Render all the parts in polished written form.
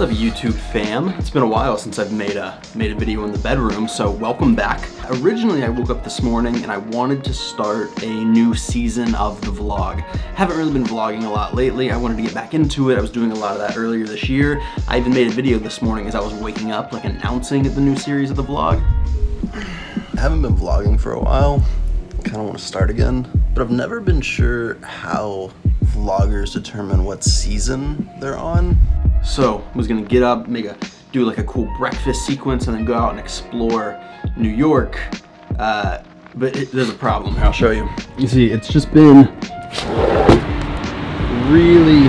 What's up, YouTube fam? It's been a while since I've made a video in the bedroom, so welcome back. Originally, I woke up this morning and I wanted to start a new season of the vlog. Haven't really been vlogging a lot lately. I wanted to get back into it. I was doing a lot of that earlier this year. I even made a video this morning as I was waking up, like announcing the new series of the vlog. I haven't been vlogging for a while. Kind of want to start again, but I've never been sure how vloggers determine what season they're on. So I was gonna get up, do like a cool breakfast sequence and then go out and explore New York. But there's a problem here, I'll show you. You see, it's just been really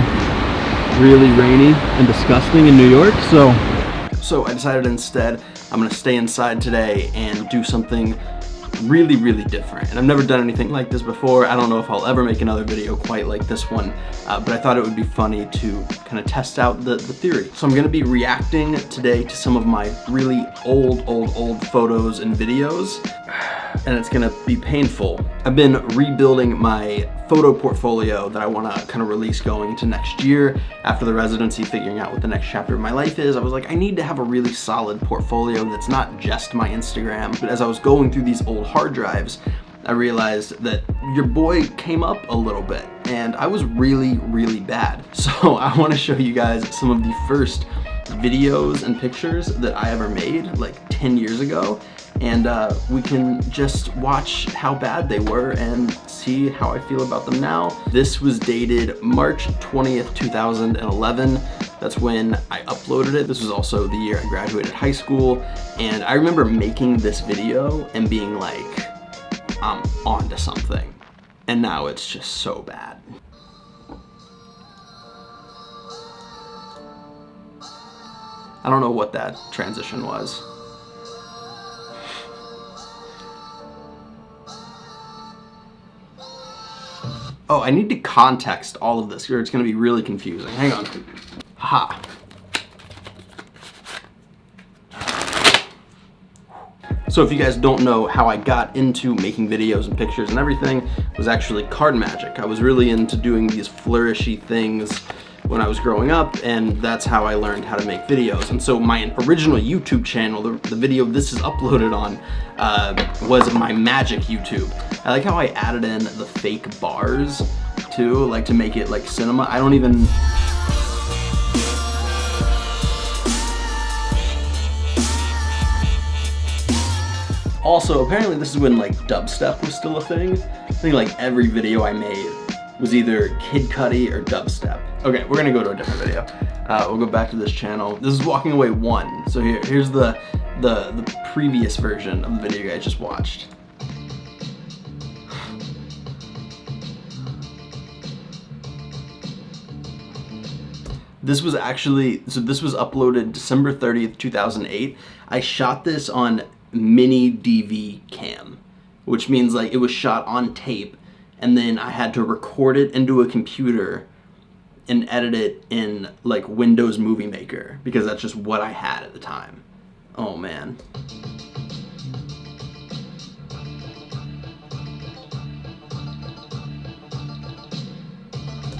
rainy and disgusting in New York. So I decided instead I'm gonna stay inside today and do something really different. And I've never done anything like this before. I don't know if I'll ever make another video quite like this one, but I thought it would be funny to kind of test out the theory. So I'm gonna be reacting today to some of my really old photos and videos, and it's gonna be painful. I've been rebuilding my photo portfolio that I wanna kind of release going into next year after the residency, figuring out what the next chapter of my life is. I was like, I need to have a really solid portfolio that's not just my Instagram. But as I was going through these old hard drives, I realized that your boy came up a little bit and I was really bad. So I wanna show you guys some of the first videos and pictures that I ever made like 10 years ago. And we can just watch how bad they were and see how I feel about them now. This was dated March 20th, 2011. That's when I uploaded it. This was also the year I graduated high school. And I remember making this video and being like, I'm onto something. And now it's just so bad. I don't know what that transition was. Oh, I need to context all of this, or it's gonna be really confusing. Hang on. Ha. So if you guys don't know how I got into making videos and pictures and everything, it was actually card magic. I was really into doing these flourishy things when I was growing up, and that's how I learned how to make videos. And so my original YouTube channel, the video this is uploaded on, was my magic YouTube. I like how I added in the fake bars too, like to make it like cinema. I don't even... Also, apparently this is when like dubstep was still a thing. I think like every video I made was either Kid Cudi or dubstep. Okay, we're gonna go to a different video. We'll go back to this channel. This is Walking Away 1. So here's the previous version of the video you guys just watched. This was uploaded December 30th, 2008. I shot this on mini DV cam, which means like it was shot on tape, and then I had to record it into a computer and edit it in like Windows Movie Maker because that's just what I had at the time. Oh man.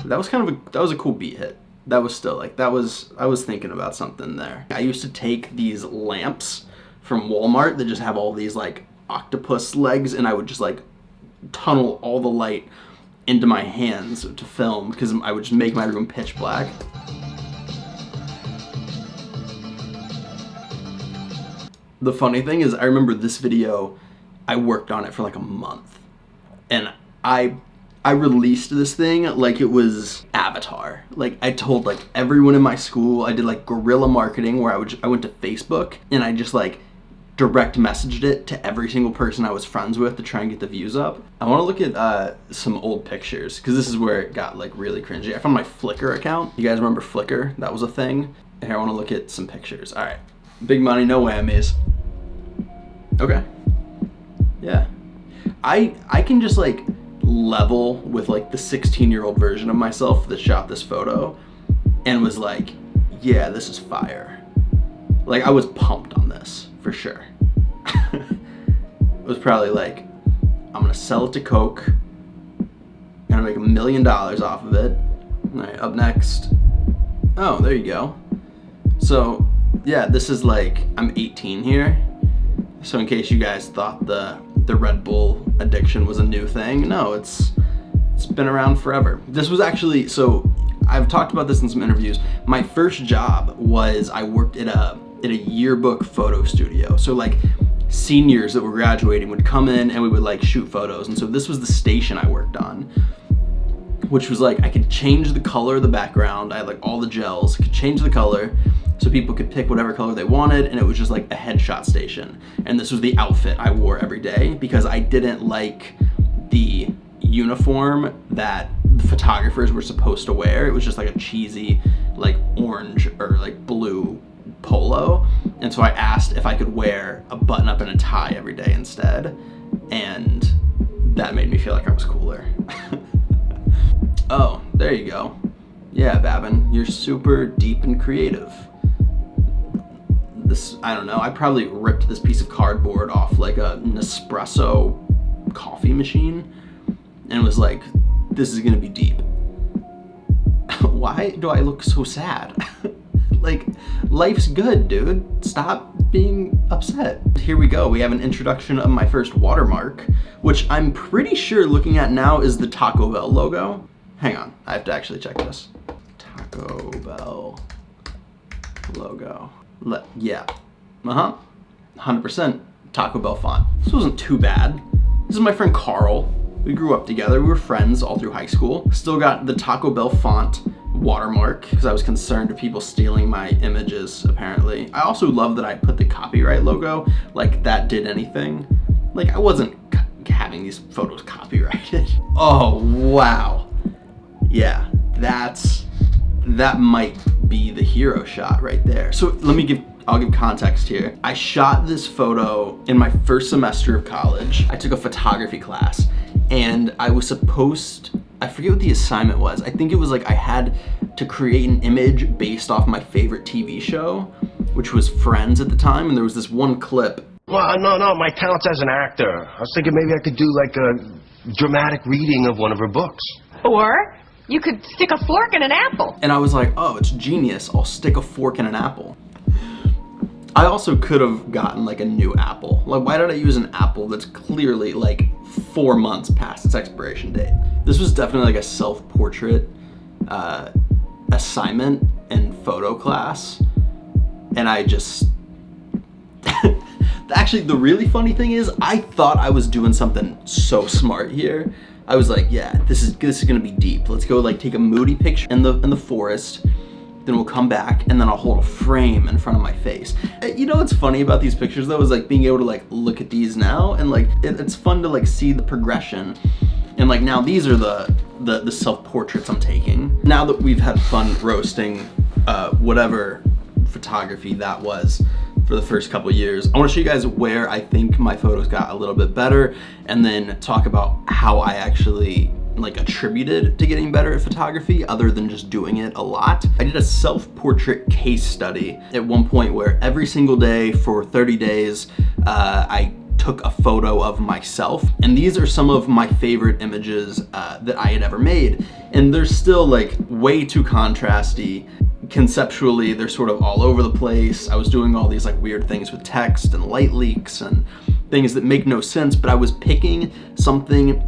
That was a cool beat hit. That was still like, I was thinking about something there. I used to take these lamps from Walmart that just have all these like octopus legs, and I would just like tunnel all the light into my hands to film because I would just make my room pitch black. The funny thing is, I remember this video, I worked on it for like a month, and I released this thing like it was Avatar. Like I told like everyone in my school. I did like guerrilla marketing where I went to Facebook and I just like direct messaged it to every single person I was friends with to try and get the views up. I want to look at some old pictures because this is where it got like really cringy. I found my Flickr account. You guys remember Flickr? That was a thing. Here, I want to look at some pictures. All right, big money, no whammies. Okay, yeah, I can just like level with like the 16-year-old version of myself that shot this photo and was like, yeah, this is fire. Like I was pumped on this for sure. It was probably like, I'm gonna sell it to Coke, gonna make $1 million off of it. All right, up next. Oh, there you go. So yeah, this is like, I'm 18 here. So in case you guys thought the Red Bull addiction was a new thing, no, it's been around forever. This was actually, so I've talked about this in some interviews. My first job was, I worked at a yearbook photo studio. So like seniors that were graduating would come in and we would like shoot photos. And so this was the station I worked on, which was like, I could change the color of the background. I had like all the gels, I could change the color so people could pick whatever color they wanted, and it was just like a headshot station. And this was the outfit I wore every day because I didn't like the uniform that the photographers were supposed to wear. It was just like a cheesy like orange or like blue polo. And so I asked if I could wear a button up and a tie every day instead. And that made me feel like I was cooler. Oh, there you go. Yeah, Babin, you're super deep and creative. This, I don't know, I probably ripped this piece of cardboard off like a Nespresso coffee machine and was like, this is gonna be deep. Why do I look so sad? Like, life's good, dude. Stop being upset. Here we go. We have an introduction of my first watermark, which I'm pretty sure looking at now is the Taco Bell logo. Hang on, I have to actually check this. Taco Bell logo. Yeah, 100% Taco Bell font. This wasn't too bad. This is my friend Carl. We grew up together. We were friends all through high school. Still got the Taco Bell font watermark because I was concerned of people stealing my images, apparently. I also love that I put the copyright logo, like that did anything. Like I wasn't having these photos copyrighted. Oh, wow. Yeah, that might be the hero shot right there. So I'll give context here. I shot this photo in my first semester of college. I took a photography class and I was supposed, I forget what the assignment was. I think it was like I had to create an image based off my favorite TV show, which was Friends at the time. And there was this one clip. Well, no, my talent's as an actor. I was thinking maybe I could do like a dramatic reading of one of her books. Or you could stick a fork in an apple. And I was like, oh, it's genius. I'll stick a fork in an apple. I also could have gotten like a new apple. Like, why did I use an apple that's clearly like 4 months past its expiration date? This was definitely like a self-portrait assignment in photo class. And I just, actually the really funny thing is I thought I was doing something so smart here. I was like, yeah, this is gonna be deep. Let's go like take a moody picture in the forest. Then we'll come back and then I'll hold a frame in front of my face. You know what's funny about these pictures though is like being able to like look at these now and like it's fun to like see the progression. And like now these are the self-portraits I'm taking. Now that we've had fun roasting whatever photography that was for the first couple years, I want to show you guys where I think my photos got a little bit better and then talk about how I actually like attributed to getting better at photography other than just doing it a lot. I did a self-portrait case study at one point where every single day for 30 days I took a photo of myself, and these are some of my favorite images that I had ever made, and they're still like way too contrasty. Conceptually, they're sort of all over the place. I was doing all these like weird things with text and light leaks and things that make no sense, but I was picking something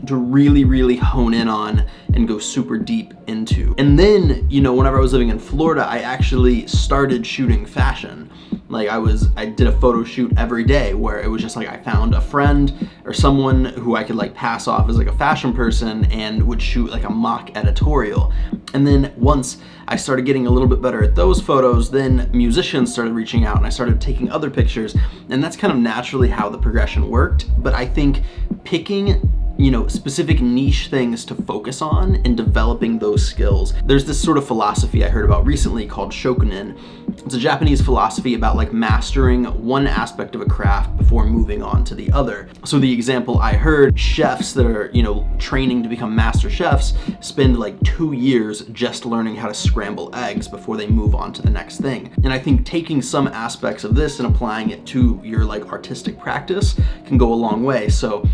to really, really hone in on and go super deep into. And then, you know, whenever I was living in Florida, I actually started shooting fashion. Like I did a photo shoot every day where it was just like I found a friend or someone who I could like pass off as like a fashion person and would shoot like a mock editorial. And then once I started getting a little bit better at those photos, then musicians started reaching out and I started taking other pictures, and that's kind of naturally how the progression worked. But I think picking, you know, specific niche things to focus on and developing those skills. There's this sort of philosophy I heard about recently called shokunin. It's a Japanese philosophy about like mastering one aspect of a craft before moving on to the other. So the example I heard, chefs that are, you know, training to become master chefs spend like 2 years just learning how to scramble eggs before they move on to the next thing. And I think taking some aspects of this and applying it to your like artistic practice can go a long way. So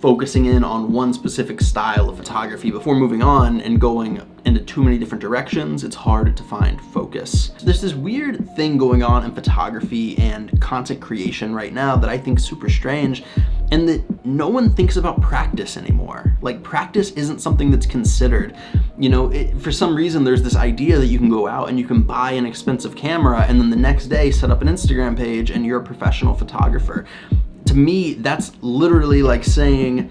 focusing in on one specific style of photography before moving on and going into too many different directions, it's hard to find focus. There's this weird thing going on in photography and content creation right now that I think is super strange, and that no one thinks about practice anymore. Like, practice isn't something that's considered. For some reason, there's this idea that you can go out and you can buy an expensive camera and then the next day set up an Instagram page and you're a professional photographer. To me, that's literally like saying,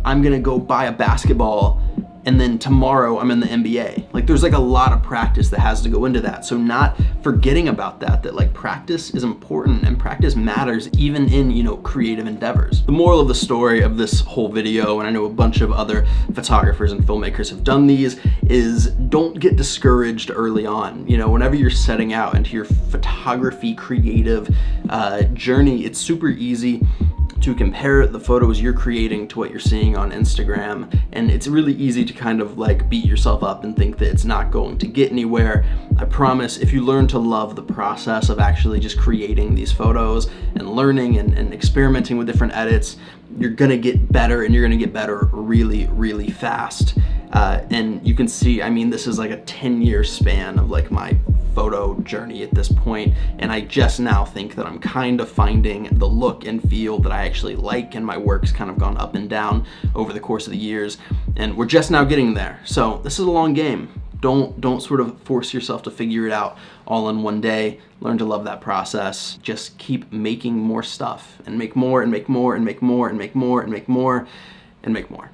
I'm gonna go buy a basketball and then tomorrow I'm in the NBA. Like, there's like a lot of practice that has to go into that. So not forgetting about that like practice is important and practice matters even in, creative endeavors. The moral of the story of this whole video, and I know a bunch of other photographers and filmmakers have done these, is don't get discouraged early on. Whenever you're setting out into your photography creative journey, it's super easy to compare the photos you're creating to what you're seeing on Instagram, and it's really easy to kind of like beat yourself up and think that it's not going to get anywhere. I promise, if you learn to love the process of actually just creating these photos and learning and experimenting with different edits, you're gonna get better, and you're gonna get better really, really fast. And you can see, this is like a 10-year span of like my photo journey at this point, and I just now think that I'm kind of finding the look and feel that I actually like, and my work's kind of gone up and down over the course of the years, and we're just now getting there. So this is a long game. Don't sort of force yourself to figure it out all in one day. Learn to love that process. Just keep making more stuff and make more and make more and make more and make more and make more and make more.